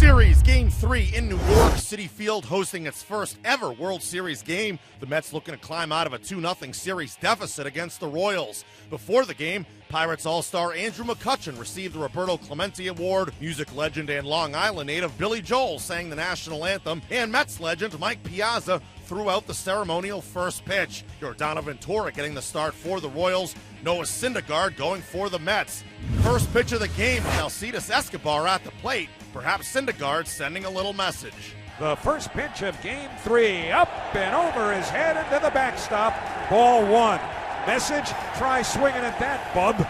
Series Game 3 in New York. Citi Field hosting its first ever World Series game. The Mets looking to climb out of a 2-0 series deficit against the Royals. Before the game, Pirates All-Star Andrew McCutchen received the Roberto Clemente Award. Music legend and Long Island native Billy Joel sang the national anthem. And Mets legend Mike Piazza threw out the ceremonial first pitch. Yordano Ventura getting the start for the Royals. Noah Syndergaard going for the Mets. First pitch of the game with Alcides Escobar at the plate. Perhaps Syndergaard sending a little message. The first pitch of Game 3, up and over his head into the backstop. Ball one. Message, try swinging at that, bub.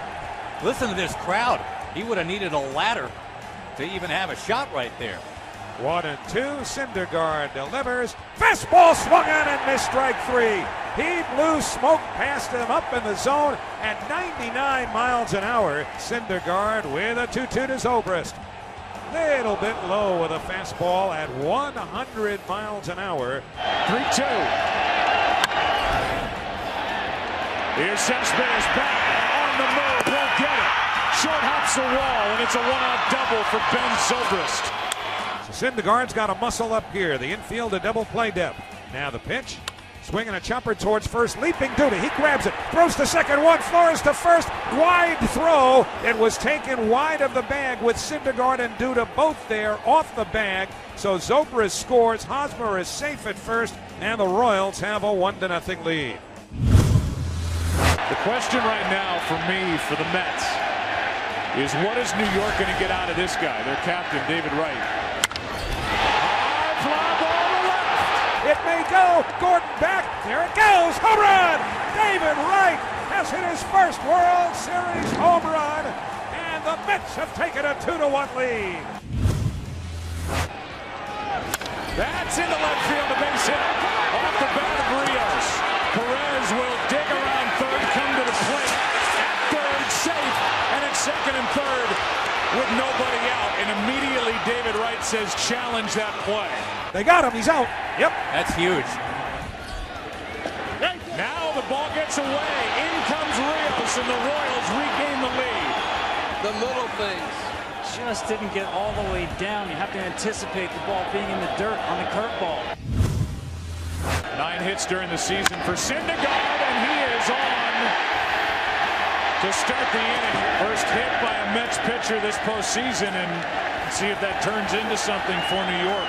Listen to this crowd. He would have needed a ladder to even have a shot right there. 1-2, Syndergaard delivers. Fastball swung on and missed, strike three. He blew smoke past him up in the zone at 99 miles an hour. Syndergaard with a 2-2 to Zobrist. Little bit low with a fastball at 100 miles an hour. 3-2. Here's Cespedes back on the move, won't get it. Short hops the wall, and it's a one-out double for Ben Zobrist. So Syndergaard's got to muscle up here. The infield, a double play depth. Now the pitch. Swinging a chopper towards first, leaping Duda. He grabs it, throws to second, one, Flores to first, wide throw. It was taken wide of the bag with Syndergaard and Duda both there off the bag. So Zobrist scores, Hosmer is safe at first, and the Royals have a 1-0 lead. The question right now for me, for the Mets, is what is New York going to get out of this guy, their captain, David Wright? It may go. Gordon back. There it goes. Home run. David Wright has hit his first World Series home run. And the Mets have taken a 2-1 lead. That's into left field. A base hit off the bat of Rios. Perez will dig around third, come to the plate. At third, safe. And at second and third with nobody out. And immediately David Wright says, challenge that play. They got him. He's out. Yep. That's huge. Now the ball gets away. In comes Rios, and the Royals regain the lead. The little things. Just didn't get all the way down. You have to anticipate the ball being in the dirt on the curveball. 9 hits during the season for Syndergaard, and he is on to start the inning. First hit by a Mets pitcher this postseason, and see if that turns into something for New York.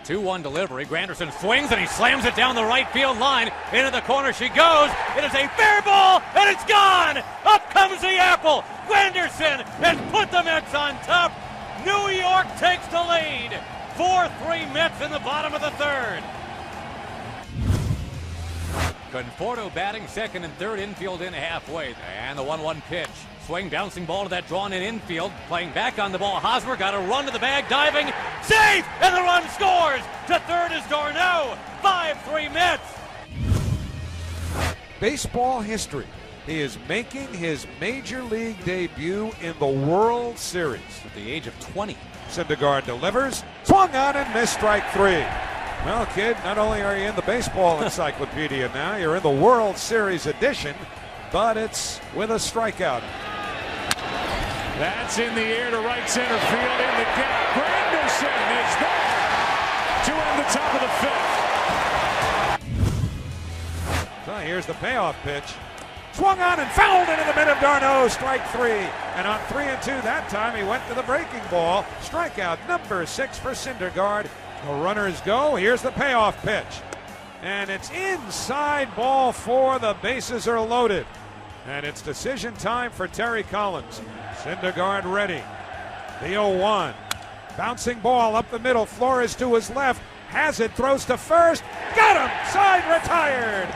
2-1 delivery. Granderson swings and he slams it down the right field line. Into the corner she goes. It is a fair ball and it's gone. Up comes the apple. Granderson has put the Mets on top. New York takes the lead. 4-3 Mets in the bottom of the third. Conforto batting second and third, infield in halfway. And the 1-1 pitch. Swing, bouncing ball to that drawn-in infield. Playing back on the ball. Hosmer got a run to the bag, diving. Safe! And the run scores! To third is Darno. 5-3 Mets. Baseball history. He is making his major league debut in the World Series. At the age of 20. Syndergaard delivers. Swung on and missed, strike three. Well, kid, not only are you in the baseball encyclopedia now, you're in the World Series edition, but it's with a strikeout. That's in the air to right center field in the gap. Granderson is there to end the top of the fifth. So here's the payoff pitch. Swung on and fouled into the mid of Darno, strike three. And on 3-2 that time, he went to the breaking ball. Strikeout number 6 for Syndergaard. The runners go. Here's the payoff pitch. And it's inside ball 4. The bases are loaded. And it's decision time for Terry Collins. Syndergaard ready. The 0-1. Bouncing ball up the middle. Flores to his left. Has it. Throws to first. Got him. Side retired.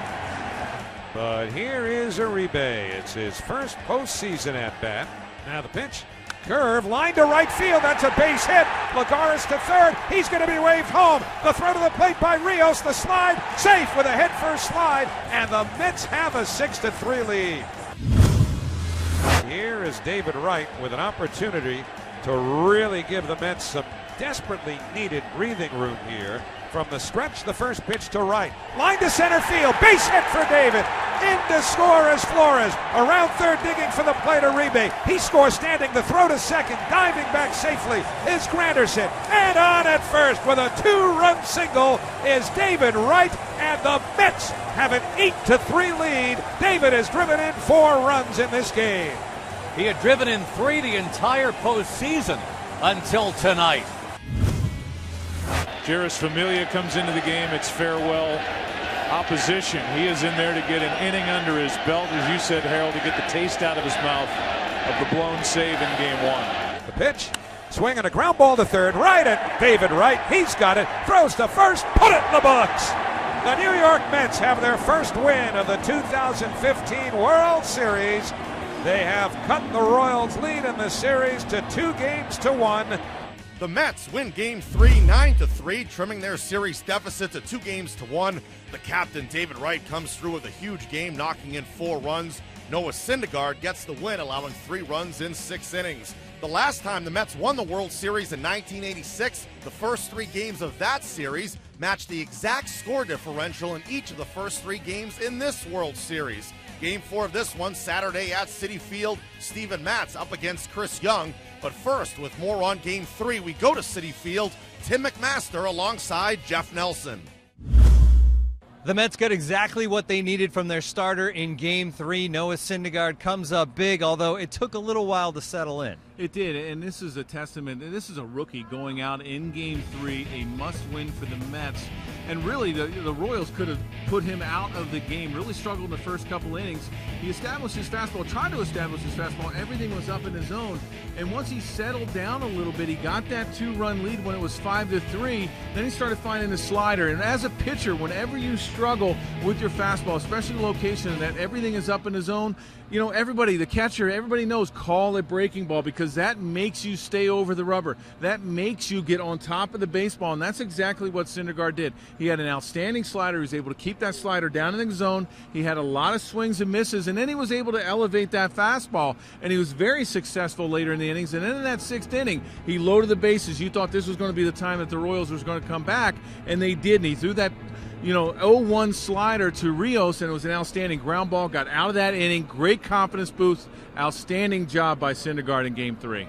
But here is Uribe. It's his first postseason at bat. Now the pitch. Curve, line to right field. That's a base hit. Lagares to third. He's going to be waved home. The throw to the plate by Rios. The slide. Safe with a head-first slide. And the Mets have a 6-3 lead. Here is David Wright with an opportunity to really give the Mets some desperately needed breathing room here. From the stretch, the first pitch to Wright. Line to center field. Base hit for David. In to score is Flores. Around third, digging for the plate, Uribe. He scores standing. The throw to second. Diving back safely is Granderson. And on at first with a 2-run single is David Wright. And the Mets have an 8-3 lead. David has driven in 4 runs in this game. He had driven in 3 the entire postseason until tonight. Jeurys Familia comes into the game. It's farewell opposition. He is in there to get an inning under his belt, as you said, Harold, to get the taste out of his mouth of the blown save in game 1. The pitch, swing and a ground ball to third, right at David Wright. He's got it, throws to first, put it in the books. The New York Mets have their first win of the 2015 World Series. They have cut the Royals' lead in the series to 2-1. The Mets win Game 3 9-3, trimming their series deficit to 2-1. The captain, David Wright, comes through with a huge game, knocking in 4 runs. Noah Syndergaard gets the win, allowing 3 runs in 6 innings. The last time the Mets won the World Series in 1986, the first 3 games of that series matched the exact score differential in each of the first 3 games in this World Series. Game 4 of this one, Saturday at Citi Field, Steven Matz up against Chris Young. But first, with more on Game 3, we go to Citi Field. Tim McMaster alongside Jeff Nelson. The Mets got exactly what they needed from their starter in Game 3. Noah Syndergaard comes up big, although it took a little while to settle in. It did, and this is a testament. This is a rookie going out in Game 3, a must-win for the Mets. And really, the Royals could have put him out of the game, really struggled in the first couple innings. He established his fastball, tried to establish his fastball. Everything was up in his zone. And once he settled down a little bit, he got that 2-run lead when it was 5-3. Then he started finding the slider. And as a pitcher, whenever you struggle with your fastball, especially the location that everything is up in the zone, you know, everybody, the catcher, everybody knows, call it breaking ball, because that makes you stay over the rubber. That makes you get on top of the baseball, and that's exactly what Syndergaard did. He had an outstanding slider. He was able to keep that slider down in the zone. He had a lot of swings and misses, and then he was able to elevate that fastball, and he was very successful later in the innings. And then in that 6th inning, he loaded the bases. You thought this was going to be the time that the Royals was going to come back, and they did. And he threw that 0-1 slider to Rios, and it was an outstanding ground ball. Got out of that inning. Great confidence boost. Outstanding job by Syndergaard in Game 3.